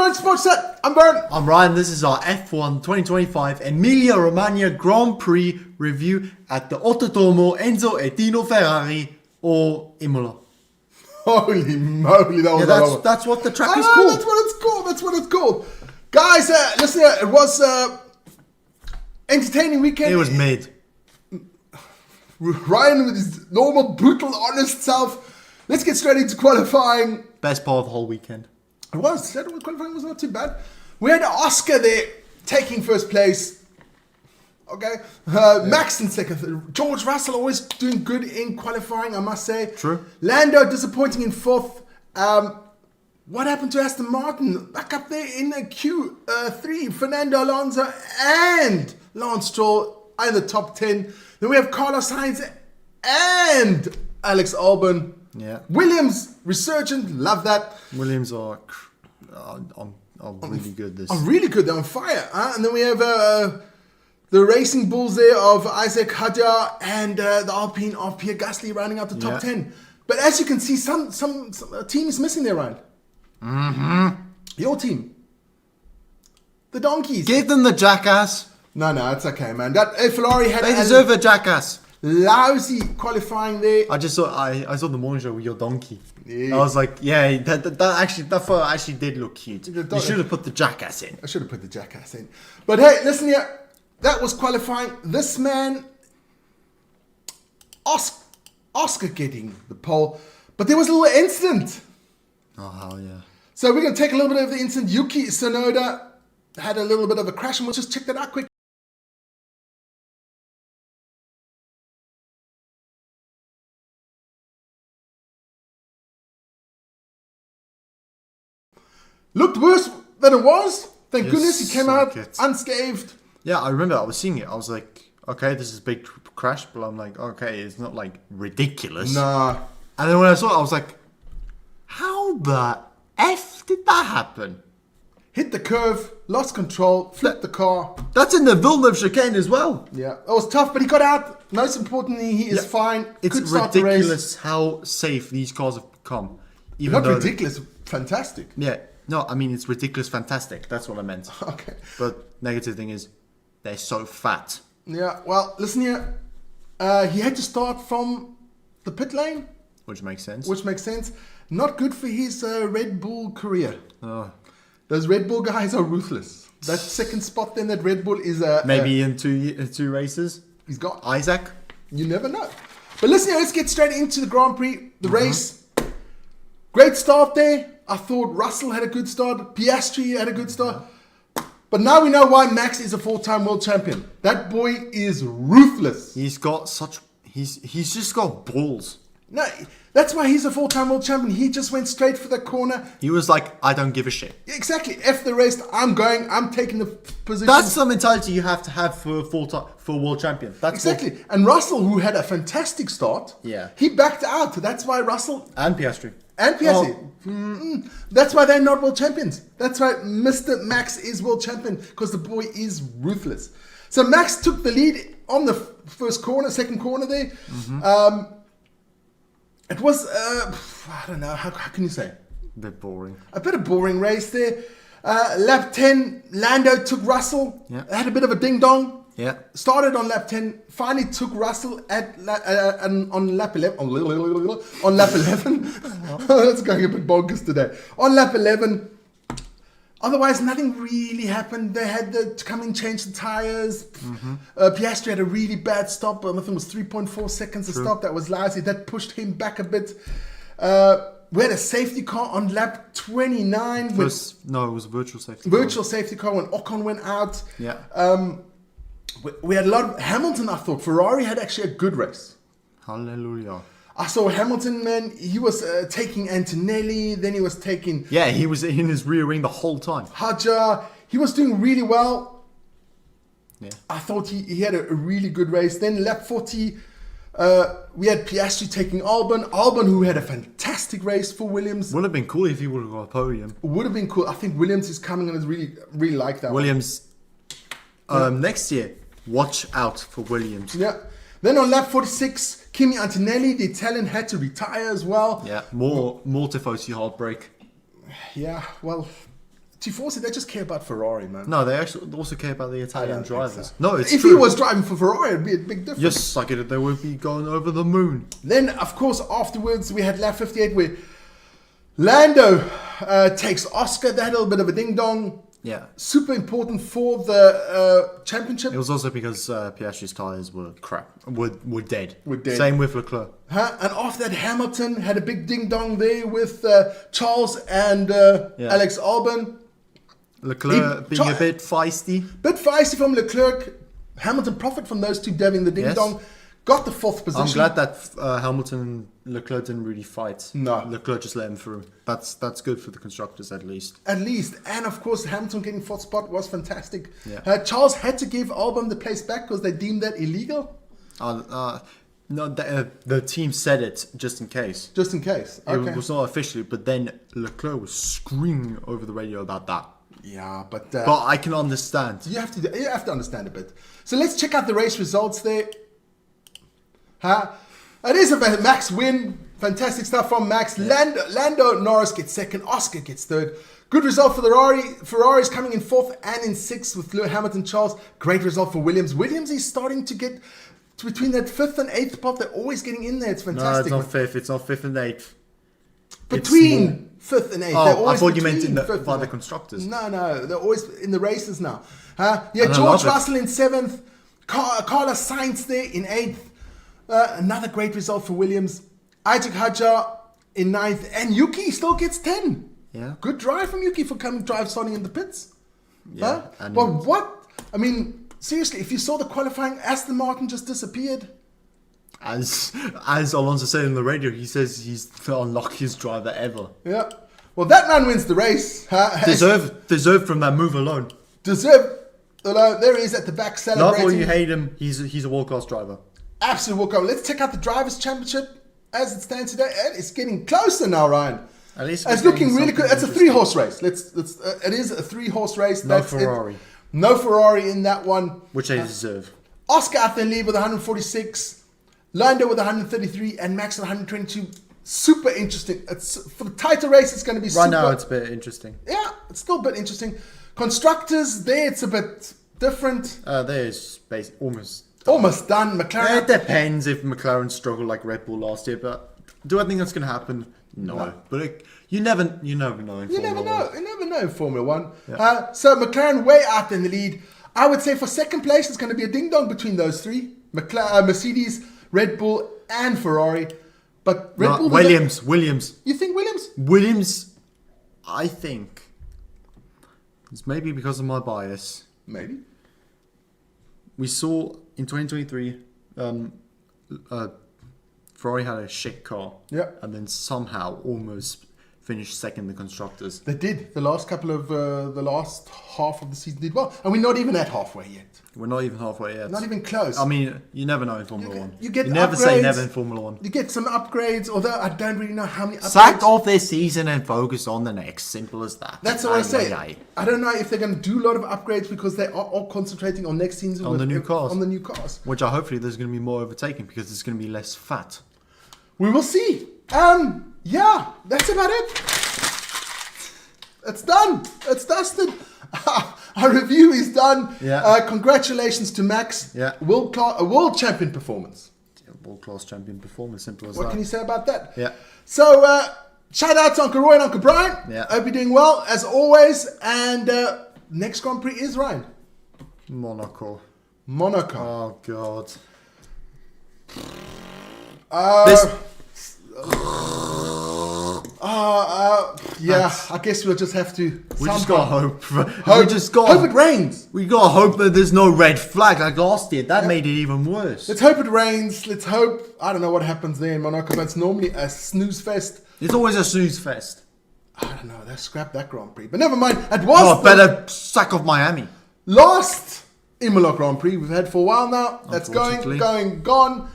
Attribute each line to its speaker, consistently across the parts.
Speaker 1: Sports Set. I'm Bern.
Speaker 2: I'm Ryan. This is our F1 2025 Emilia-Romagna Grand Prix review at the Autodromo Enzo e Dino Ferrari or Imola.
Speaker 1: Holy moly, that was
Speaker 2: that's what the track is called.
Speaker 1: That's what it's called. Guys, listen, it was entertaining weekend.
Speaker 2: It was mid.
Speaker 1: Ryan with his normal, brutal, honest self. Let's get straight into qualifying.
Speaker 2: Best part of the whole weekend.
Speaker 1: It was. Qualifying was not too bad. We had Oscar there taking first place. Okay. Max in second. George Russell always doing good in qualifying, I must say.
Speaker 2: True.
Speaker 1: Lando disappointing in fourth. What happened to Aston Martin? Back up there in the Q3. Fernando Alonso and Lance Stroll are in the top 10. Then we have Carlos Sainz and Alex Albon.
Speaker 2: Yeah.
Speaker 1: Williams resurgent. Love that.
Speaker 2: Williams are really good.
Speaker 1: Really good. They're on fire. And then we have the Racing Bulls there of Isaac Hadjar and the Alpine of Pierre Gasly rounding out the top 10. But as you can see, some team is missing their round.
Speaker 2: Mm-hmm.
Speaker 1: Your team. The Donkeys.
Speaker 2: Give them the jackass.
Speaker 1: No, it's okay, man. That Ferrari had
Speaker 2: They deserve a jackass.
Speaker 1: Lousy qualifying there.
Speaker 2: I saw the morning show with your donkey.
Speaker 1: Yeah.
Speaker 2: I was like, yeah, that photo actually did look cute. You should have put the jackass in.
Speaker 1: I should have put the jackass in. But hey, listen here. That was qualifying. This man, Oscar getting the pole. But there was a little incident.
Speaker 2: Oh, hell yeah.
Speaker 1: So we're going to take a little bit of the incident. Yuki Tsunoda had a little bit of a crash, and we'll just check that out quick. Looked worse than it was. Thank goodness he came out unscathed.
Speaker 2: Yeah, I remember I was seeing it. I was like, okay, this is a big crash. But I'm like, okay, it's not like ridiculous.
Speaker 1: Nah.
Speaker 2: And then when I saw it, I was like, how the F did that happen?
Speaker 1: Hit the curve, lost control, flipped the car.
Speaker 2: That's in the Villeneuve chicane as well.
Speaker 1: Yeah, it was tough, but he got out. Most importantly, he is fine.
Speaker 2: It's ridiculous how safe these cars have become.
Speaker 1: Not ridiculous, fantastic.
Speaker 2: Yeah. No, I mean, it's ridiculous, fantastic. That's what I meant.
Speaker 1: Okay.
Speaker 2: But negative thing is, they're so fat.
Speaker 1: Yeah, well, listen here. He had to start from the pit lane.
Speaker 2: Which makes sense.
Speaker 1: Not good for his Red Bull career.
Speaker 2: Oh.
Speaker 1: Those Red Bull guys are ruthless. That second spot then, that Red Bull is
Speaker 2: maybe in two races.
Speaker 1: He's got
Speaker 2: Isaac.
Speaker 1: You never know. But listen here, let's get straight into the Grand Prix. The race. Great start there. I thought Russell had a good start. Piastri had a good start. But now we know why Max is a 4-time world champion. That boy is ruthless.
Speaker 2: He's just got balls.
Speaker 1: No, that's why he's a 4-time world champion. He just went straight for the corner.
Speaker 2: He was like, I don't give a shit.
Speaker 1: Exactly. F the rest. I'm taking the position.
Speaker 2: That's the mentality you have to have for world champion. That's
Speaker 1: exactly. And Russell, who had a fantastic start, he backed out. That's why Russell
Speaker 2: and Piastri.
Speaker 1: That's why they're not world champions. That's why Mr. Max is world champion, because the boy is ruthless. So Max took the lead on the second corner there. It was, I don't know, how can you say?
Speaker 2: A bit boring.
Speaker 1: A bit of boring race there. Lap 10, Lando took Russell.
Speaker 2: Yeah.
Speaker 1: Had a bit of a ding-dong.
Speaker 2: Yeah.
Speaker 1: Started on lap 10, finally took Russell on lap 11. On lap 11. That's going a bit bonkers today. On lap 11. Otherwise, nothing really happened. They had to come and change the tires. Piastri had a really bad stop. I think it was 3.4 seconds to stop. That was lousy. That pushed him back a bit. We had a safety car on lap 29.
Speaker 2: It was a virtual safety car.
Speaker 1: Virtual safety car when Ocon went out.
Speaker 2: Yeah.
Speaker 1: We had a lot of Hamilton, I thought. Ferrari had actually a good race.
Speaker 2: Hallelujah.
Speaker 1: I saw Hamilton, man. He was taking Antonelli. Then he was taking...
Speaker 2: Yeah, he was in his rear wing the whole time.
Speaker 1: Hadjar. He was doing really well.
Speaker 2: Yeah.
Speaker 1: I thought he had a really good race. Then lap 40, we had Piastri taking Albon. Albon, who had a fantastic race for Williams.
Speaker 2: Would have been cool if he would have got a podium.
Speaker 1: Would have been cool. I think Williams is coming and is really like that.
Speaker 2: Williams, next year, watch out for Williams.
Speaker 1: Yeah. Then on lap 46, Kimi Antonelli, the Italian, had to retire as well.
Speaker 2: Yeah, more Tifosi heartbreak.
Speaker 1: Yeah, well, Tifosi, they just care about Ferrari, man.
Speaker 2: No, they actually also care about the Italian
Speaker 1: don't think
Speaker 2: drivers.
Speaker 1: so.
Speaker 2: No, it's
Speaker 1: if
Speaker 2: true.
Speaker 1: he was driving for Ferrari, it'd be a big difference.
Speaker 2: Yes, suck it. They would be going over the moon.
Speaker 1: Then, of course, afterwards, we had lap 58 where Lando takes Oscar. They had a little bit of a ding-dong.
Speaker 2: Yeah.
Speaker 1: Super important for the championship.
Speaker 2: It was also because Piastri's tyres were crap. Were dead.
Speaker 1: Were dead.
Speaker 2: Same with Leclerc.
Speaker 1: And after that, Hamilton had a big ding-dong there with Charles and Alex Albon.
Speaker 2: Leclerc being a bit feisty.
Speaker 1: Bit feisty from Leclerc. Hamilton profit from those two having the ding-dong.
Speaker 2: Yes.
Speaker 1: Got the 4th position.
Speaker 2: I'm glad that Hamilton and Leclerc didn't really fight.
Speaker 1: No.
Speaker 2: Leclerc just let him through. That's good for the constructors at least.
Speaker 1: At least. And of course, Hamilton getting 4th spot was fantastic.
Speaker 2: Yeah.
Speaker 1: Charles had to give Albon the place back because they deemed that illegal.
Speaker 2: No, the team said it just in case.
Speaker 1: Just in case. Okay.
Speaker 2: It was not officially, but then Leclerc was screaming over the radio about that.
Speaker 1: Yeah, but
Speaker 2: I can understand.
Speaker 1: you have to understand a bit. So let's check out the race results there. It is a Max win. Fantastic stuff from Max. Yeah. Lando Norris gets 2nd. Oscar gets 3rd. Good result for the Ferrari. Ferrari's coming in 4th and in 6th with Lewis Hamilton, Charles. Great result for Williams. Williams is starting to get between that 5th and 8th spot. They're always getting in there. It's fantastic.
Speaker 2: No, it's not 5th. It's not 5th and 8th.
Speaker 1: Between 5th and 8th.
Speaker 2: Oh, I thought you meant by the constructors.
Speaker 1: No. They're always in the races now. George Russell in 7th. Carlos Sainz there in 8th. Another great result for Williams. Isaac Hadjar in 9th. And Yuki still gets 10.
Speaker 2: Yeah.
Speaker 1: Good drive from Yuki for starting in the pits.
Speaker 2: Yeah.
Speaker 1: But what? I mean, seriously, if you saw the qualifying, Aston Martin just disappeared.
Speaker 2: As Alonso said in the radio, he says he's the unluckiest driver ever.
Speaker 1: Yeah. Well, that man wins the race.
Speaker 2: Deserved from that move alone.
Speaker 1: Deserved. There he is at the back celebrating.
Speaker 2: Not all you hate him, he's a world-class driver.
Speaker 1: Absolute walkout. Let's check out the Drivers' Championship as it stands today. And it's getting closer now, Ryan.
Speaker 2: At least
Speaker 1: it's looking really good. It's a 3-horse race. It is a 3-horse race.
Speaker 2: No Ferrari.
Speaker 1: No Ferrari in that one.
Speaker 2: Which they deserve.
Speaker 1: Oscar at the lead with 146. Lando with 133. And Max with 122. Super interesting. For the title race, it's going to be super.
Speaker 2: Right now, it's a bit interesting.
Speaker 1: Yeah, it's still a bit interesting. Constructors, there it's a bit different.
Speaker 2: There's almost
Speaker 1: done. McLaren.
Speaker 2: It depends if McLaren struggled like Red Bull last year, but do I think that's going to happen? No. But you never know.
Speaker 1: You never know in Formula 1.
Speaker 2: Yeah.
Speaker 1: So McLaren way out in the lead. I would say for 2nd place, it's going to be a ding-dong between those 3. Mercedes, Red Bull, and Ferrari. But Red Bull...
Speaker 2: Williams.
Speaker 1: You think Williams?
Speaker 2: Williams, I think. It's maybe because of my bias.
Speaker 1: Maybe.
Speaker 2: We saw in 2023, Ferrari had a shit car.
Speaker 1: Yeah.
Speaker 2: And then somehow almost finished 2nd in the constructors.
Speaker 1: They did. The last half of the season did well. And we're not even at halfway yet.
Speaker 2: We're not even halfway yet.
Speaker 1: Not even close.
Speaker 2: I mean, you never know in Formula 1.
Speaker 1: You
Speaker 2: never say never in Formula 1.
Speaker 1: You get some upgrades, although I don't really know how many upgrades.
Speaker 2: Sack off this season and focus on the next. Simple as that.
Speaker 1: That's what I say. I don't know if they're going to do a lot of upgrades because they are all concentrating on next season.
Speaker 2: On the new cars.
Speaker 1: On the new cars.
Speaker 2: Which hopefully there's going to be more overtaking because there's going to be less fat.
Speaker 1: We will see. Yeah, that's about it. It's done. It's dusted. Our review is done.
Speaker 2: Yeah.
Speaker 1: Congratulations to Max.
Speaker 2: Yeah.
Speaker 1: A world champion performance.
Speaker 2: World-class champion performance. Simple as
Speaker 1: What can you say about that?
Speaker 2: Yeah.
Speaker 1: So, shout out to Uncle Roy and Uncle Brian.
Speaker 2: Yeah.
Speaker 1: Hope you're doing well, as always. And next Grand Prix is Ryan.
Speaker 2: Monaco.
Speaker 1: Oh,
Speaker 2: God.
Speaker 1: I guess we'll just have to.
Speaker 2: We just got hope.
Speaker 1: Hope it rains.
Speaker 2: We got hope that there's no red flag like last year. That made it even worse.
Speaker 1: Let's hope it rains. Let's hope. I don't know what happens there in Monaco, but it's normally a snooze fest.
Speaker 2: It's always a snooze fest.
Speaker 1: I don't know. They scrapped that Grand Prix, but never mind. It was
Speaker 2: better sack of Miami.
Speaker 1: Last Imola Grand Prix we've had for a while now. That's gone.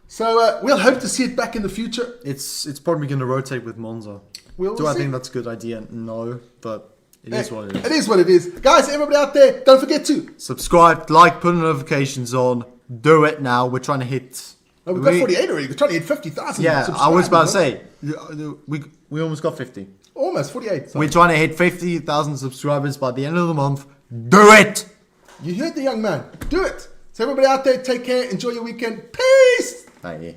Speaker 1: So we'll hope to see it back in the future.
Speaker 2: It's probably going to rotate with Monza.
Speaker 1: Do
Speaker 2: I think that's a good idea? No, but it is what it is.
Speaker 1: It is what it is. Guys, everybody out there, don't forget to
Speaker 2: subscribe, like, put notifications on. Do it now. We're trying to hit...
Speaker 1: No, we've got 48 already. We're trying to hit 50,000.
Speaker 2: Yeah, I was about to say, we almost got 50.
Speaker 1: Almost 48. Sorry.
Speaker 2: We're trying to hit 50,000 subscribers by the end of the month. Do it!
Speaker 1: You heard the young man. Do it. So everybody out there, take care. Enjoy your weekend. Peace.
Speaker 2: Bye.